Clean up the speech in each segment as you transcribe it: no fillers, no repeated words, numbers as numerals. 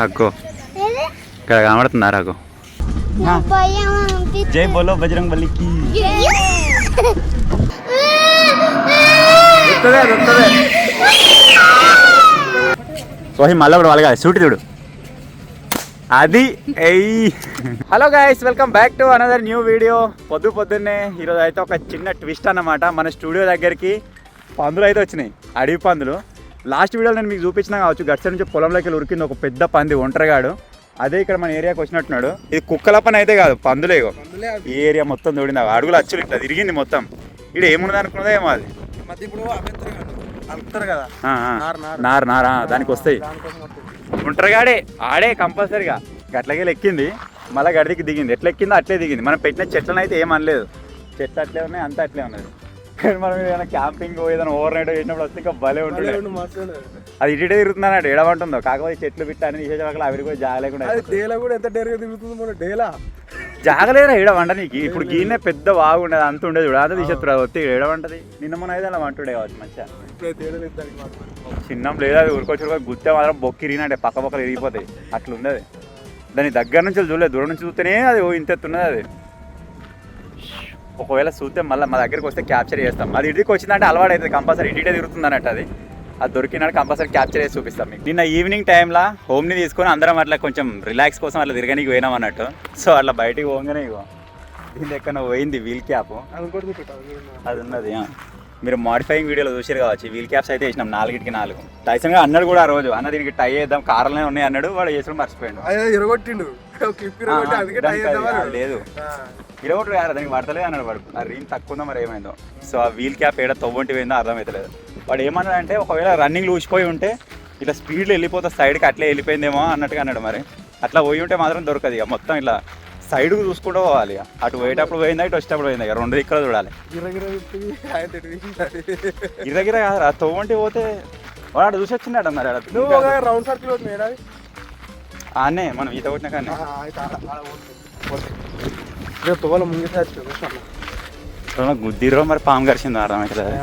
అగ్గో ఇక్కడ కనబడుతున్నారు అగ్గో. జై బోలో బజరంగ్ బలికి. సోహి మళ్ళీ కూడా వాళ్ళగా సూటి చూడు అది. Hello guys, welcome back to another new video. పొద్దున్నే ఈరోజు అయితే ఒక చిన్న ట్విస్ట్ అన్నమాట. మన స్టూడియో దగ్గరికి పందులు అయితే వచ్చినాయి, అడవి పందులు. లాస్ట్ వీడియోలో నేను మీకు చూపించినా కావచ్చు, గట్స నుంచి పొలంలోకి వెళ్ళి ఉరికింది ఒక పెద్ద పంది, ఒంటరిగాడు. అదే ఇక్కడ మన ఏరియాకి వచ్చినట్టున్నాడు. ఇది కుక్కల పని అయితే కాదు, పందులే. ఈ ఏరియా మొత్తం తోడింది, అడుగులు అచ్చులు ఇట్లా తిరిగింది మొత్తం. ఇక్కడ ఏమున్నది అనుకున్నదో ఏమో అది నార దానికి వస్తాయి. ఒంటరిగాడే ఆడే కంపల్సరీగా గట్లకెళ్ళి ఎక్కింది, మళ్ళీ గడికి దిగింది. ఎట్లా ఎక్కిందో అట్లే దిగింది. మనం పెట్టిన చెట్లను అయితే ఏమనలేదు, చెట్లు అట్లే ఉన్నాయి, అంతా అట్లే ఉన్నది. కానీ మనం ఏదైనా క్యాంపింగ్ ఏదైనా ఓవర్ నైట్ చేసినప్పుడు వస్తే ఇంకా భలే ఉంటుంది. అది ఇటే తిరుగుతుందన్నట్టు ఎడమంటుందో, కాకపోతే చెట్లు బిట్ట అని తీసేసాక అవి కూడా జాగలేకుండా జాగలేరా ఈడ వంట నీకు. ఇప్పుడు గీనే పెద్ద బాగుండేది, అంత ఉండేది చూడ, అంతా తీసేస్తారు వస్తే ఏడవంటది. నిన్న మొన్న అయితే అలా వంటుండే కావచ్చు మంచిగా. చిన్నం లేదు, అది ఊరుకొచ్చి గుత్తే మాత్రం బొక్కిరిగినట్టే పక్క పక్కలు విరిగిపోతాయి, అట్లా ఉండేది. దాని దగ్గర నుంచి చూడలేదు, దూరం నుంచి చూస్తేనే అది ఇంతెత్తున్నది. అది ఒకవేళ చూస్తే మళ్ళీ మా దగ్గరికి వస్తే క్యాప్చర్ చేస్తాం. అది ఇంటికి వచ్చిందంటే అలవాటు అవుతుంది, కంపల్సరీ ఇంటికే తిరుగుతుంది అన్నట్టు. అది దొరికినాడు కంపల్సరీ క్యాప్చర్ చేసి చూపిస్తాం మీకు. నిన్న ఈవినింగ్ టైంలో హోమ్ని తీసుకొని అందరం అట్లా కొంచెం రిలాక్స్ కోసం అట్లా తిరగడానికి పోయినాం అన్నట్టు. సో అట్లా బయటికి పోగానే ఇగో దీని ఎక్కడ పోయింది వీల్ క్యాప్, అది ఉన్నది. మీరు మాడిఫైయింగ్ వీడియోలో చూసారు కావచ్చు, వీల్ క్యాప్స్ అయితే వేసినాం 4కి 4. టైసన్గా అన్నాడు కూడా ఆ రోజు, అన్న దీనికి టై చేద్దాం కార్లనే ఉన్నాయి అన్నాడు. వాడు చేసుకుని మర్చిపోయాడు. లేదు ఇరవై కాదు, దానికి పడతలేదు అన్నాడు వాడు. ఆ రీల్ తక్కువ ఉందో మరి ఏమైందో. సో ఆ వీల్ క్యాప్ ఏడ తవ్వంటి పోయిందో అర్థమవుతలేదు. వాడు ఏమన్నాడు అంటే ఒకవేళ రన్నింగ్ ఊసిపోయి ఉంటే ఇట్లా స్పీడ్లో వెళ్ళిపోతే సైడ్కి అట్లే వెళ్ళిపోయిందేమో అన్నట్టుగా అన్నాడు. మరి అట్లా పోయి ఉంటే మాత్రం దొరకదు. ఇక మొత్తం ఇట్లా సైడ్కు చూసుకుంటూ పోవాలి. అటు పోయేటప్పుడు పోయిందా, ఇటు వచ్చేటప్పుడు పోయిందా, ఇక 2 దిక్కులు చూడాలి. గిరగిర కాదు, తవ్వంటి పోతే వాడు చూసి వచ్చినాడు. మరి రౌండ్ సర్కిల్ అన్నే మనం ఈత కొట్టినా కానీ గుద్దిరో మరి పాము కరిచింది అర్థమవుతుంది.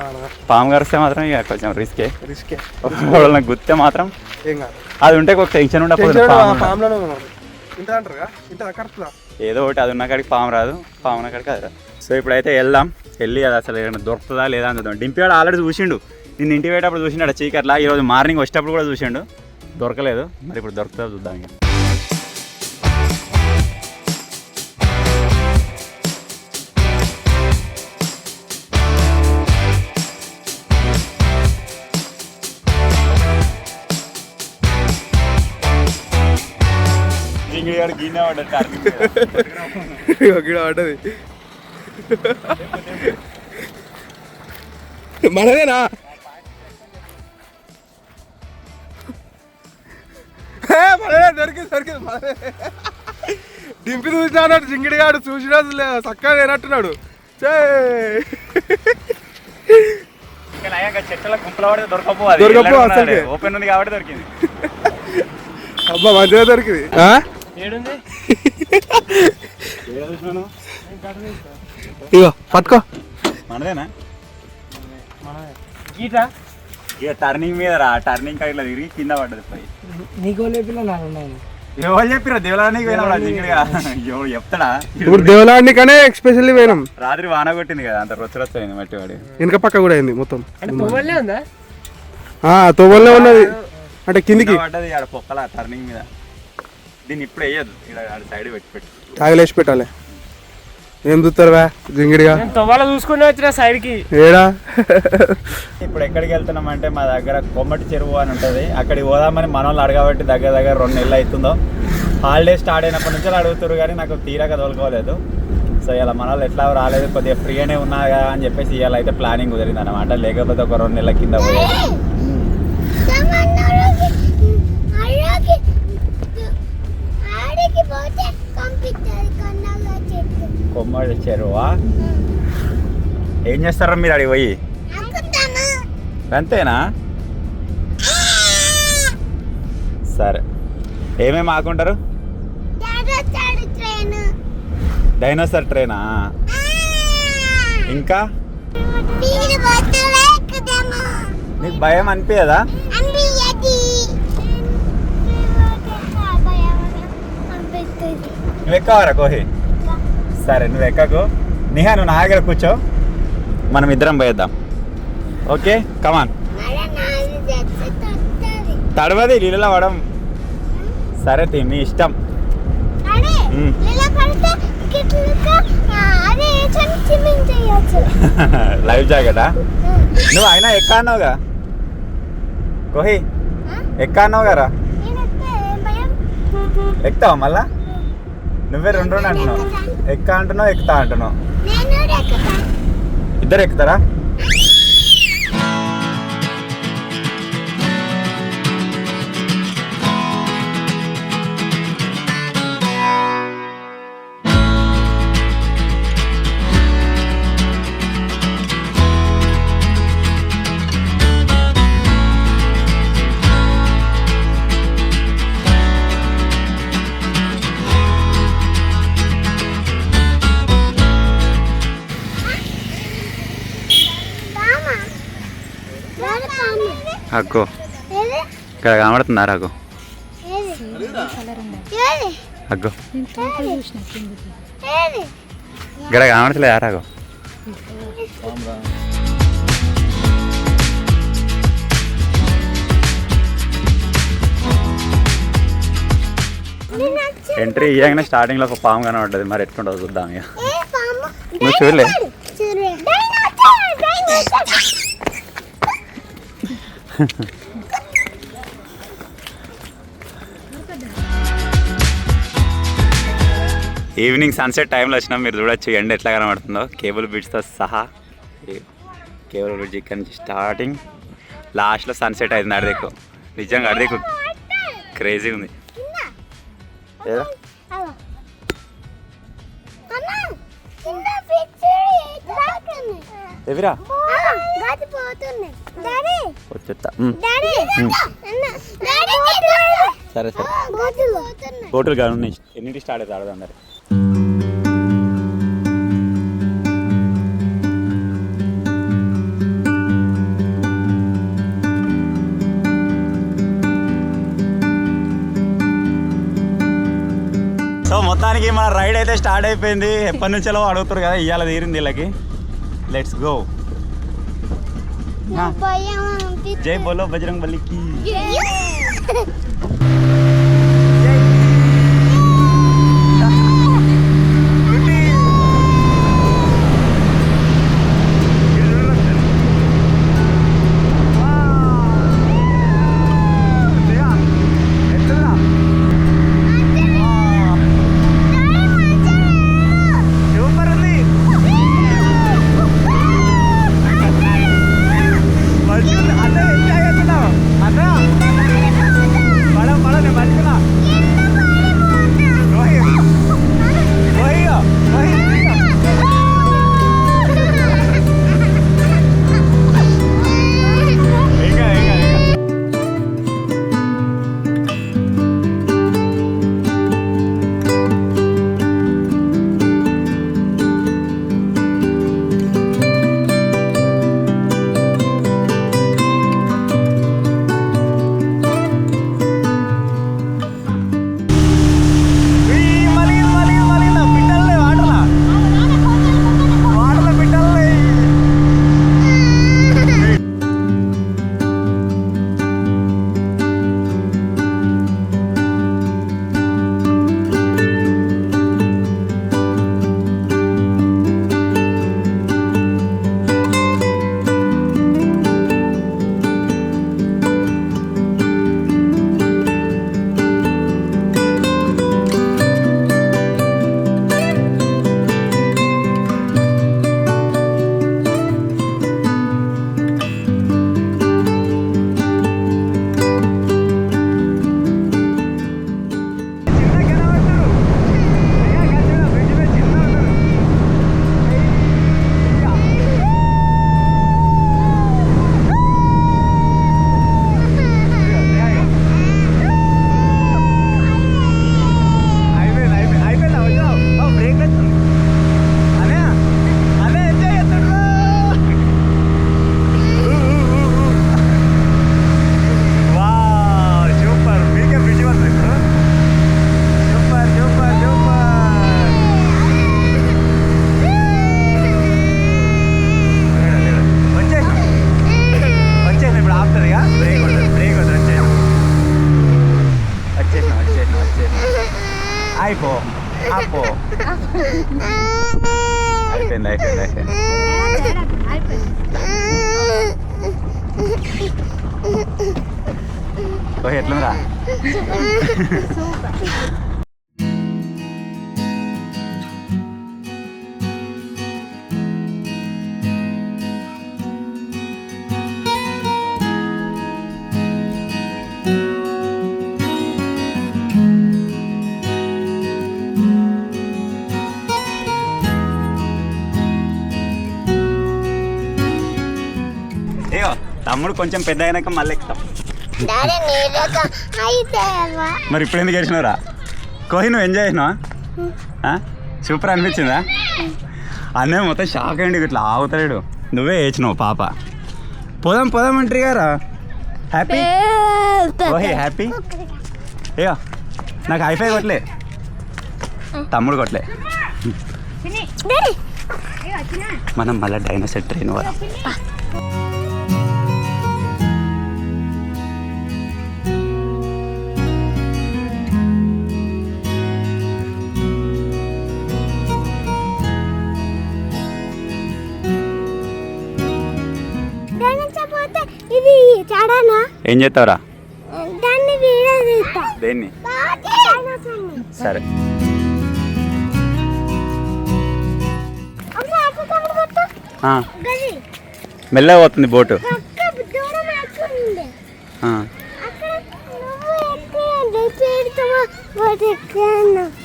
పాము కరిస్తే మాత్రం ఇక కొంచెం రిస్కే. వాళ్ళని గుద్దితే మాత్రం అది ఉంటే ఒక టెన్షన్ ఉండకపోతే ఏదో ఒకటి అది ఉన్న కాడికి పాము రాదు, పాము ఉన్న కాడికి అది రాదు. సో ఇప్పుడైతే వెళ్దాం, వెళ్ళి అది అసలు ఏమైనా దొరుకుతుందా లేదా అని చూద్దాం. డింపివాడు ఆల్రెడీ చూసిండు, నిన్ను ఇంటికి పోయేటప్పుడు చూసిండు చీకట్లా. ఈరోజు మార్నింగ్ వచ్చేటప్పుడు కూడా చూసిండు, దొరకలేదు. మరి ఇప్పుడు దొరుకుతుందో చూద్దాం. ఇక మనదేనా దొరికింది మనదే. డింపి చూసినా అన్నాడు, జింగిడిగాడు చూసినా చక్కగా లేనట్టున్నాడు. చెట్ల గుంపుల పడితే దొరకపోవాలి, ఓపెన్ ఉంది కాబట్టి దొరికింది. అబ్బా మంచిగా దొరికింది. ఇగో పట్టుకో, మనదేనా? ఇక టర్నింగ్ మీద రా, టర్నింగ్ కాడిలో తిరిగి కింద పడ్డది. ఎవరు చెప్పిరా దేవలానికి పోయినా చెప్తాడా? ఇప్పుడు దేవలాన్ని కానీ ఎక్స్పెషల్లీ పోయినాం. రాత్రి వాన కొట్టింది కదా, అంత రొచ్చరొచ్చయింది మట్టి వాడి. వెనక పక్క కూడా అయింది మొత్తం. తోవల్లే ఉన్నది అంటే కిందికి పడ్డది ఆడ పొక్కల టర్నింగ్ మీద. దీన్ని ఇప్పుడు వేయద్దు, ఇక్కడ సైడ్ పెట్టి తాగలేసి పెట్టాలి. ఏం చూస్తారువా జింగిడిగా చూసుకుని వచ్చిన సైడ్కి ఏడా. ఇప్పుడు ఎక్కడికి వెళ్తున్నాం అంటే మా దగ్గర కొమ్మటి చెరువు అని ఉంటుంది, అక్కడికి పోదామని మన వాళ్ళు అడగబట్టి దగ్గర 2 నెలలు అవుతుందో. హాలిడే స్టార్ట్ అయినప్పటి నుంచి అడుగుతారు కానీ నాకు తీరాక తోలుకోలేదు. సో ఇలా మన వాళ్ళు ఎట్లా రాలేదు, కొద్దిగా ఫ్రీగానే ఉన్నా కదా అని చెప్పేసి ఇవాళ అయితే ప్లానింగ్ కుదిరింది అనమాట. లేకపోతే ఒక 2 నెలల కింద పోయేది. కొమ్మటి చెరువా? ఏం చేస్తారా మీరు అడిగి పోయి? అంతేనా? సరే, ఏమేమి ఆకుంటారు? డైనోసార్ ట్రైనా? ఇంకా నీకు భయం అనిపించదా? నువ్వు ఎక్కవరా కోహి? సరే నువ్వు ఎక్కకు. నిహా నువ్వు నా దగ్గర కూర్చో, మనం ఇద్దరం పోయేద్దాం. Okay come on. తడవది నీళ్ళలో పడం. సరే మీ ఇష్టం. లైఫ్ జాకెటా? నువ్వు అయినా ఎక్క అన్నావుగా కోహి, ఎక్క అన్నావు కదా. ఎక్కుతావా మళ్ళా? నువ్వే రెండు అంటున్నావు. ఎక్క అంటున్నావు, ఎక్కుతా అంటున్నావు. ఇద్దరు ఎక్కుతారా? అగ్గో ఇక్కడ కనబడుతుందా రాకు? అగ్గో ఇక్కడ కనబడతలేదు రాకు? ఎంట్రీ ఇయ్యగానే స్టార్టింగ్ లో ఒక పాము కనబడ్డది. మరి ఎట్లుంటుందో చూద్దాం. ఇక నువ్వు చూడలే? ఈవినింగ్ సన్సెట్ టైంలో వచ్చినాం. మీరు చూడొచ్చు ఎండ ఎట్లా కనబడుతుందో. కేబుల్ బ్రిడ్జ్తో సహా కేబుల్ బ్రిడ్జ్ ఇక్కడ నుంచి స్టార్టింగ్, లాస్ట్లో సన్సెట్ అయింది. అడిదేకు నిజంగా అడిదేకు క్రేజీ ఉంది. ఏదా ఎవిరా వచ్చేస్తా. సరే సరే బోటులు కానీ ఉన్నాయి. ఎన్నింటి స్టార్ట్ అవుతుంది ఆడదు అందరు. సో మొత్తానికి మన రైడ్ అయితే స్టార్ట్ అయిపోయింది. ఎప్పటి నుంచో అడుగుతారు కదా, ఇవాళ తీరింది వీళ్ళకి. Let's go. జై బోలో బజరంగ్ బలికి. అయిపో అపో అయిపోయింది ఓ ఎట్లుందిరా అయ్యో తమ్ముడు కొంచెం పెద్ద అయినాక మళ్ళీ ఎక్కుతాం. మరి ఇప్పుడు ఎందుకు వేసినావురా కోహి? నువ్వు ఎంజాయ్ చేసినావా? సూపర్ అనిపించిందా? అన్నయ్య మొత్తం షాక్ అయ్యండి, ఇట్లా ఆగుతాడు. నువ్వే వేసినావు పాప. పోదాం అంటారు గారా. హ్యాపీ కోహి? హ్యాపీ? అయ్యో నాకు హైఫై కొట్టలే, తమ్ముడు కొట్టలే. మనం మళ్ళీ డైనోసార్ ట్రైన్ పోదాం. ఇది చాడానా? ఏం చేస్తావురా? దాన్ని దేన్ని? సరే మెల్లగా పోతుంది బోటు.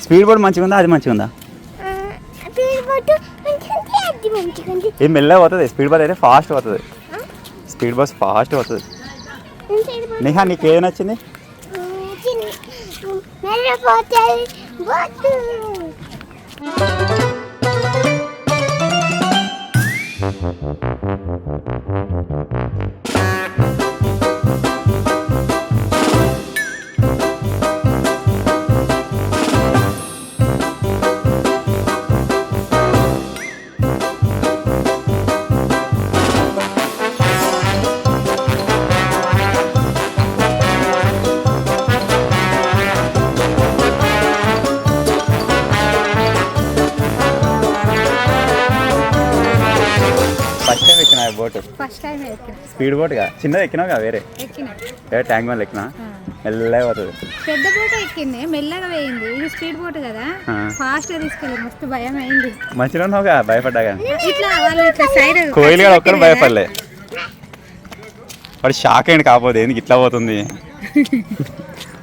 స్పీడ్ బోట్ మంచిగా ఉందా? అది మంచిగా ఉందా? ఇది మెల్లగా పోతుంది. స్పీడ్ బోట్ అయితే ఫాస్ట్ పోతుంది. స్పీడ్ బస్ ఫాస్ట్ పోతుంది. నిహా నీకు ఏది నచ్చింది? బోట్ ఫస్ట్ టైం ఎక్కిన. స్పీడ్ బోట్గా చిన్నది ఎక్కినావుగా? వేరే ట్యాంక్ వల్ల ఎక్కినా మెల్లగా పోతుంది. పెద్ద బోట్ ఎక్కింది, మెల్లగా వేయింది. ఇది స్పీడ్ బోట్ కదా, ఫాస్ట్ గా తీసుకెళ్ళి మస్తు భయం అయింది. మంచిగా ఉన్నావుగా? భయపడ్డా కానీ ఇట్లా వాళ్ళు ఇట్లా సైడ్ కోయిలు కూడా ఒక్కరు భయపడలే. వాడు షాక్ అయ్యింది. కాకపోతే ఎందుకు ఇట్లా పోతుంది?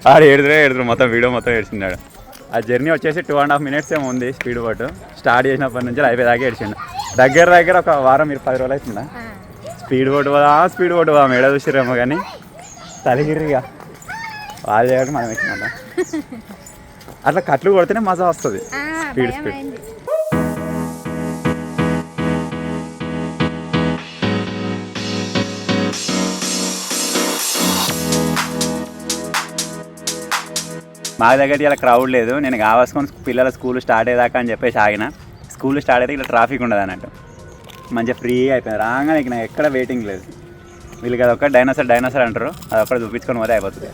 వాడు ఏడుతురు మొత్తం వీడియో మొత్తం ఏడ్చిన్నాడు. ఆ జర్నీ వచ్చేసి 2.5 minutes ఏమో ఉంది. స్పీడ్ బోట్ స్టార్ట్ చేసినప్పటి నుంచి అయిపోయేదాకా ఏడ్చిండు. దగ్గర ఒక వారం 10 రోజులు అవుతుందా? స్పీడ్ బోట్ పోదాం ఏడ చూసిరేమో కానీ తలిగిరిగా వాళ్ళు చేయడం మనం ఎక్కినా. అట్లా కట్లు కొడితేనే మజా వస్తుంది. స్పీడ్ మా దగ్గర ఇలా క్రౌడ్ లేదు. నేను కావాల్సుకొని పిల్లల స్కూల్ స్టార్ట్ అయ్యేదాకా అని చెప్పేసి ఆగిన. స్కూల్ స్టార్ట్ అయితే ఇలా ట్రాఫిక్ ఉండదు అన్నట్టు, మంచిగా ఫ్రీ అయిపోయింది. రాగానే నాకు ఎక్కడ వెయిటింగ్ లేదు. వీళ్ళకి అదొక డైనోసార్ అంటారు, అదొక్కడ చూపించుకొని పోతే అయిపోతుంది.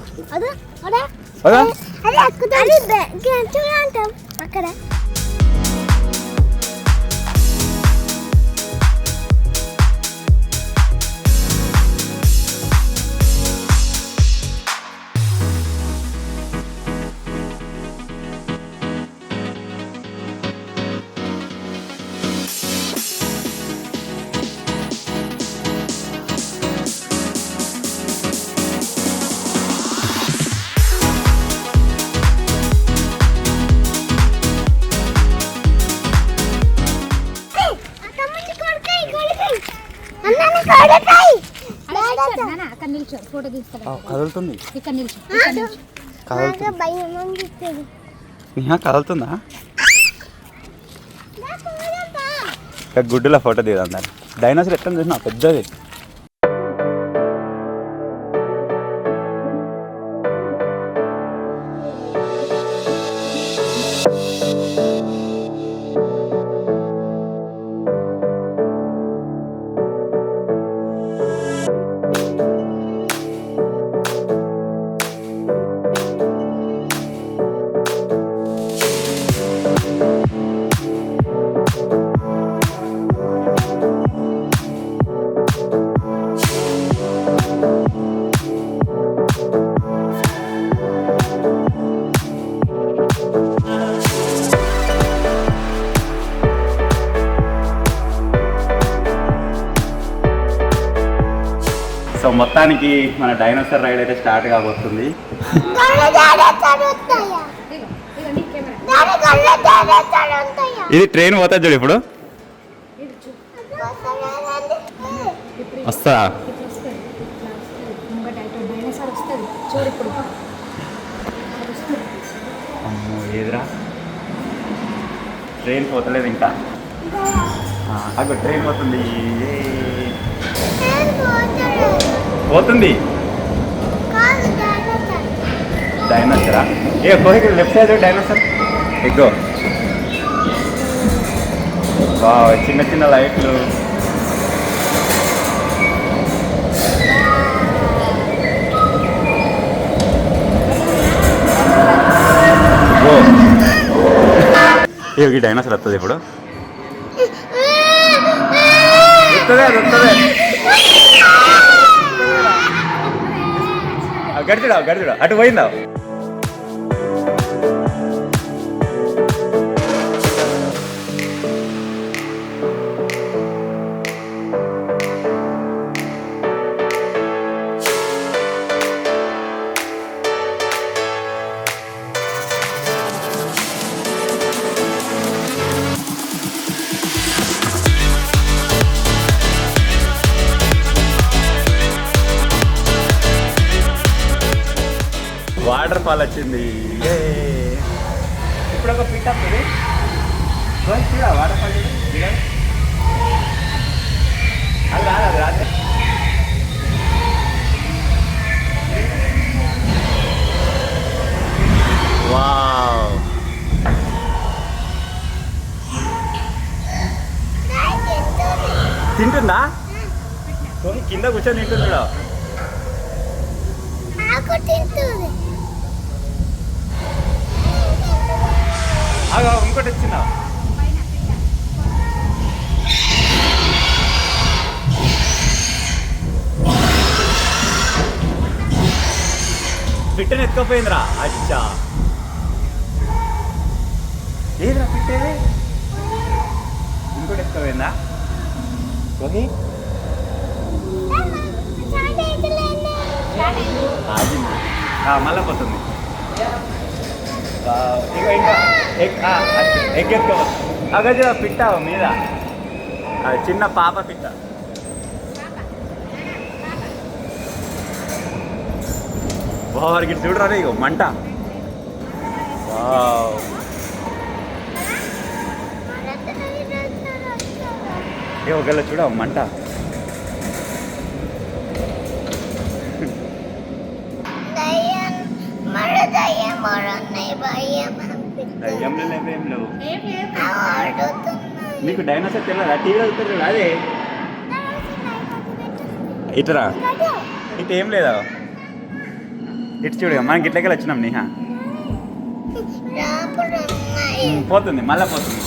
కదులుతుంది. కదులుతుందా? గుడ్డులో ఫోటో దిగుదాం. దాన్ని డైనోసార్ ఎట్లా చూసినా పెద్దది. మొత్తానికి మన డైనోసార్ రైడ్ అయితే స్టార్ట్ కాబోతుంది. ఇది ట్రైన్ పోతుంది చూడు ఇప్పుడు వస్తా. అమ్మో ఏదిరా ట్రైన్ పోతలేదు ఇంకా. అక్కడ ట్రైన్ పోతుంది పోతుంది. డైనోసరా ఏ కోహికి లెఫ్ట్ సైడ్ డైనోసర్ ఎగ్గో. చిన్న చిన్న లైట్లు. ఈ డైనోసర్ వస్తుంది ఇప్పుడు. గడిచుడా గడిచుడా అటు పోయిందా. వాటర్ ఫాల్ వచ్చింది. ఇప్పుడు ఒక పిట్ వస్తుంది వాటర్ ఫాల్. అది రాదు అది రాదు. వావ్ తింటుందా కింద కూర్చొని తింటుందా. ఇంకోటి వచ్చిందా పిట్టని ఎత్తుకపోయిందిరా. అచ్చా ఏదిరా పిట్టేది ఇంకోటి ఎత్తుకపోయిందా. మళ్ళా పోతుంది. ఇంకా ఎగ్గెత్తుకోవచ్చు. అగజ పిట్ట మీద చిన్న పాప పిట్ట. వారికి చూడరా ఇగో మంట. ఏ ఒకళ్ళ చూడ మంట. నీకు డైనోసార్ తెలియదా. టీవీ అవుతుంది అదే ఇటురా ఇటు ఏం లేదా. ఇటు చూడు మనకి ఇట్లకెళ్ళి వచ్చినాం. నీహా పోతుంది మళ్ళా పోతుంది.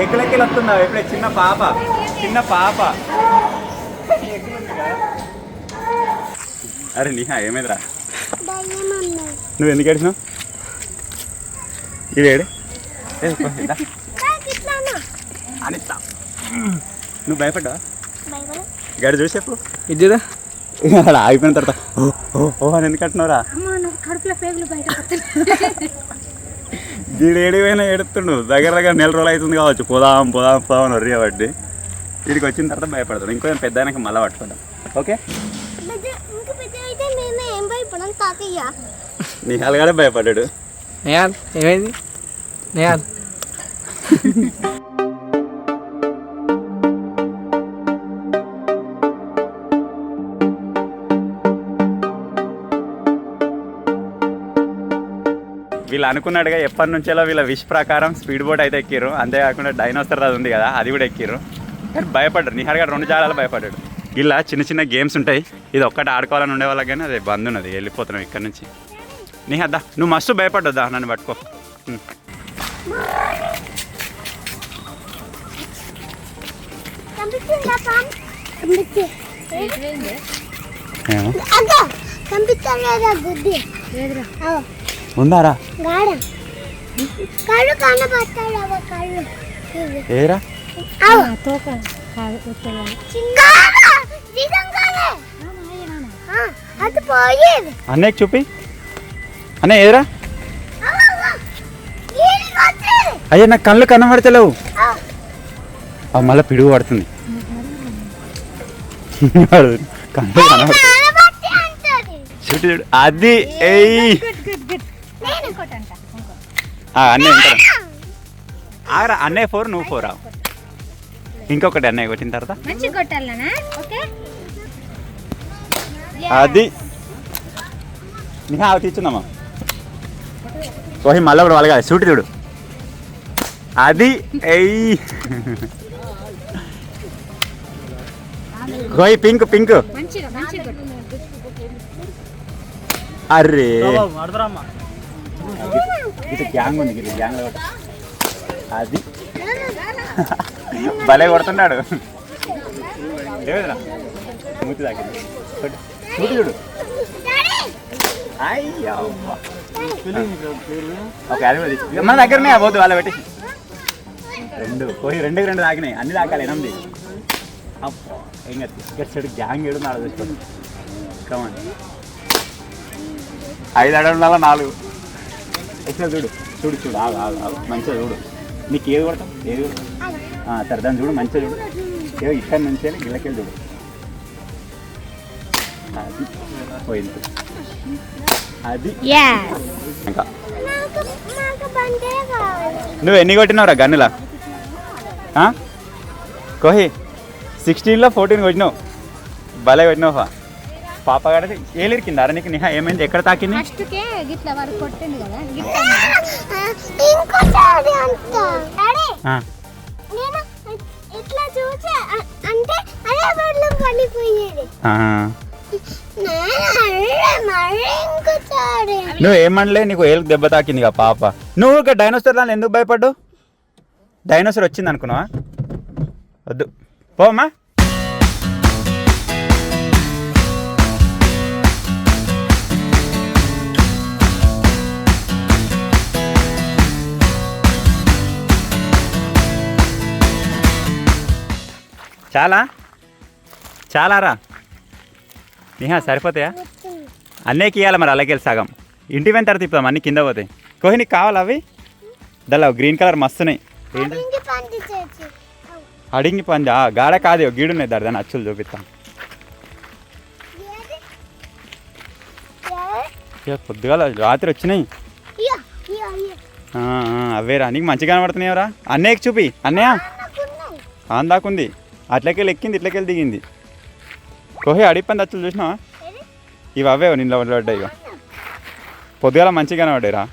ఎగ్గులెక్కెళ్ళి వస్తున్నావు ఎప్పుడే. చిన్న పాప చిన్న పాప. అరే నీహా ఏమైందిరా నువ్వు ఎందుకు ఏడిచినావు. ఇది ఏడు అనిస్తా. నువ్వు భయపడ్డా గడి చూసేపు ఇద్దా అలా ఆగిపోయిన తర్వాత ఓ అని ఎందుకు అంటున్నావురా. దీడు ఏడిపోయినా ఏడుతుండు. దగ్గర దగ్గర నెల రోజులు అవుతుంది కావచ్చు. పోదాం పోదాం పోదాం అని వర్రీ కాబట్టి వీడికి వచ్చిన తర్వాత భయపడతాడు. ఇంకో పెద్ద ఆయనకి మళ్ళీ పట్టుకుంటాం. ఓకే నిహాల్ గారే భయపడ్డాడు. నిహాల్ ఏమైంది నిహాల్. వీళ్ళు అనుకున్నాడుగా ఎప్పటి నుంచేలో వీళ్ళ విష్ ప్రకారం స్పీడ్ బోట్ అయితే ఎక్కిర్రు. అంతేకాకుండా డైనోసార్ అది ఉంది కదా అది కూడా ఎక్కిర్రు. కానీ భయపడ్డారు. నిహార్ గారు 2 జాగాలు భయపడ్డాడు. ఇలా చిన్న చిన్న గేమ్స్ ఉంటాయి. ఇది ఒక్కటి ఆడుకోవాలని ఉండే వాళ్ళకి కానీ అది బంద్ ఉన్నది. వెళ్ళిపోతున్నాం ఇక్కడ నుంచి. నిహాద్దా నువ్వు మస్తు భయపడ్డా నన్ను పట్టుకో. ఉందారా కళ్ళు కనబడతాడు అవ కళ్ళు ఏరా తోక కాదు ఉత్తరాలు. అది పోయేది అన్నయ్యకి చూపి. అన్నయ్య ఏరా. అయ్యా నాకు కళ్ళు కనబడతలేవు. మళ్ళీ పిడుగు పడుతుంది. కళ్ళు కనబడుతుంది. చూడు చూడు అది. అన్నయ్య ఇంకా ఆగరా. అన్నయ్య 4 నువ్వు 4 రా. ఇంకొకటి అన్నయ్య కొట్టిన తర్వాత మంచిగా కొట్టాలనా? ఓకే అది అవి తీర్చుందమ్మా. కోహి మళ్ళీ కూడా వాళ్ళగా షూట్ చూడు అది. ఎయ్ కోహి పింక్ పింక్. మంచిగా మంచిగా కొట్టు. అర్రే ఇది గ్యాంగ్ ఉంది. ఇది గ్యాంగ్లో అది భలే కొడుతున్నాడు. ఏమిరా మూతి తాకింది. చూడు చూడు. అయ్యా ఓకే అది మన దగ్గరనే పోద్దు వాళ్ళ పెట్టి. 2 పోయి 2 తాకినాయి. అన్ని తాకాలి 8. అబ్బా ఏం గట్టి గ్యాంగ్ ఏడున్నాడు చూసుకోండి. కమండి 5 అడవుల 4 ఎక్కడ చూడు చూడు చూడు. ఆగు ఆగు ఆగు మంచిగా చూడు. నీకు ఏది కొడతాం ఏది కొడతాం సరే దాన్ని చూడు మంచిగా చూడు. ఏదో ఇక్కడ నుంచి గిళ్ళకెళ్ళి చూడు. అది పోయింది. అది ఇంకా నువ్వు ఎన్ని కొట్టినావురా గన్నులా? కోహి 16లో 14 కొట్టినావు. భలే కొట్టినావు. పాప గారికి ఏలిరి కింద అరే నీకు నిహా ఏమైంది? ఎక్కడ తాకింది? ఫస్ట్కే గిట్లా వరకు కొట్టింది కదా ఇంకోసారి అంతా నేను ఇట్లా చూసా అంటే అదే బడ్లు పడిపోయేది. నువ్వు ఏమనలే నీకు ఏళ్ళకి దెబ్బ తాకింది కదా పాప. నువ్వు ఇక డైనోసార్ దాన్ని ఎందుకు భయపడ్డావు? డైనోసార్ వచ్చింది అనుకున్నావా? వద్దు పోమ్మా. చాలా రా నిహా సరిపోతాయా? అన్నయ్యకి ఇవ్వాలి మరి. అలాగే సగం ఇంటి వెంట తర్వాత తిప్పుదాం. అన్ని కింద పోతాయి. కోహి నీకు కావాలి అవి? దలా గ్రీన్ కలర్ మస్తున్నాయి. ఏంటి అడిగి పంది? గాడ కాదు గీడున్నాయి. దాని అచ్చులు చూపిస్తాం. పొద్దుగాల రాత్రి వచ్చినాయి అవేరా. నీకు మంచిగా కనబడుతున్నాయవరా? అన్నయ్యకి చూపి. అన్నయ్య ఆందాకుంది. అట్లకెళ్ళి ఎక్కింది ఇట్లకెళ్ళి దిగింది. కోహి అడిగిపోయింది అచ్చులు చూసినావా? ఇవి అవే నిన్న పడ్డాయి. ఇక పొద్దుగాల మంచిగా కనబడ్డాయిరా.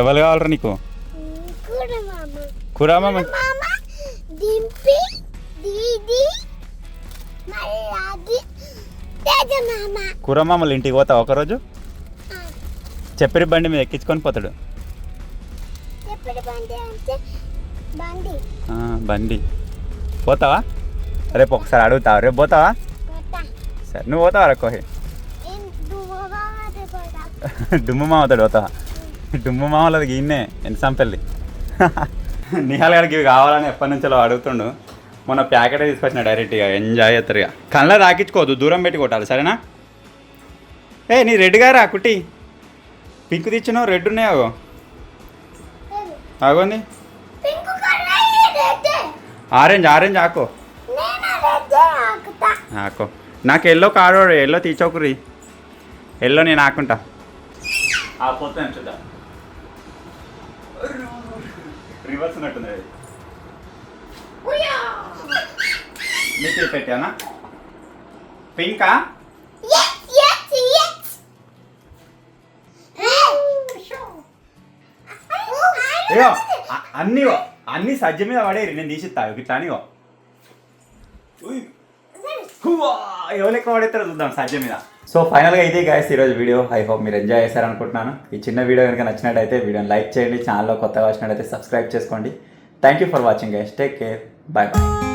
ఎవరు కావాలరా నీకు? కురామా కురమామలు ఇంటికి పోతావు ఒకరోజు? చెప్పరి బండి మీద ఎక్కించుకొని పోతాడు. బండి పోతావా? రేపు ఒకసారి అడుగుతావా? రేపు పోతావా? సరే నువ్వు పోతావా రా కోహి? డుమ్ము మామతాడు పోతావా? డుమ్ము మామలది గీన్నే ఎన్సంపల్లి. నిహాల్ గారికి ఇవి కావాలని ఎప్పటి నుంచో అడుగుతుండు. మొన్న ప్యాకెట్ తీసుకొచ్చిన డైరెక్ట్గా ఎంజాయ్ చేస్తారు. ఇక కళ్ళ తాకించుకోవద్దు, దూరం పెట్టి కొట్టాలి సరేనా? నీ రెడ్ గారా కుట్టి పింక్ తెచ్చినావు. రెడ్ ఉన్నాయో ఆగోంది. ఆరెంజ్ ఆకో ఆకో. నాకు ఎల్లో కాడు. ఎల్లో తీసుకోకుర్రి. ఎల్లో నేను ఆకుంటా. పోతాను చూద్దా. రివర్స్ ఉన్నట్టుంది. నీకు పెట్టానా పింకా? అయ్యో అన్ని సజ్జ మీద పడేరి. నేను తీసిస్తా ఇట్లా అని. ఎవరు ఎక్కువ పడేస్తారో చూద్దాం సజ్జ మీద. సో ఫైనల్గా ఇదే గైస్ ఈరోజు వీడియో. ఐ హోప్ మీరు ఎంజాయ్ చేశారనుకుంటున్నాను. ఈ చిన్న వీడియో కనుక నచ్చినట్టయితే వీడియోని లైక్ చేయండి. ఛానల్లో కొత్తగా వచ్చినట్టయితే సబ్స్క్రైబ్ చేసుకోండి. Thank you for watching guys. Take care. Bye bye.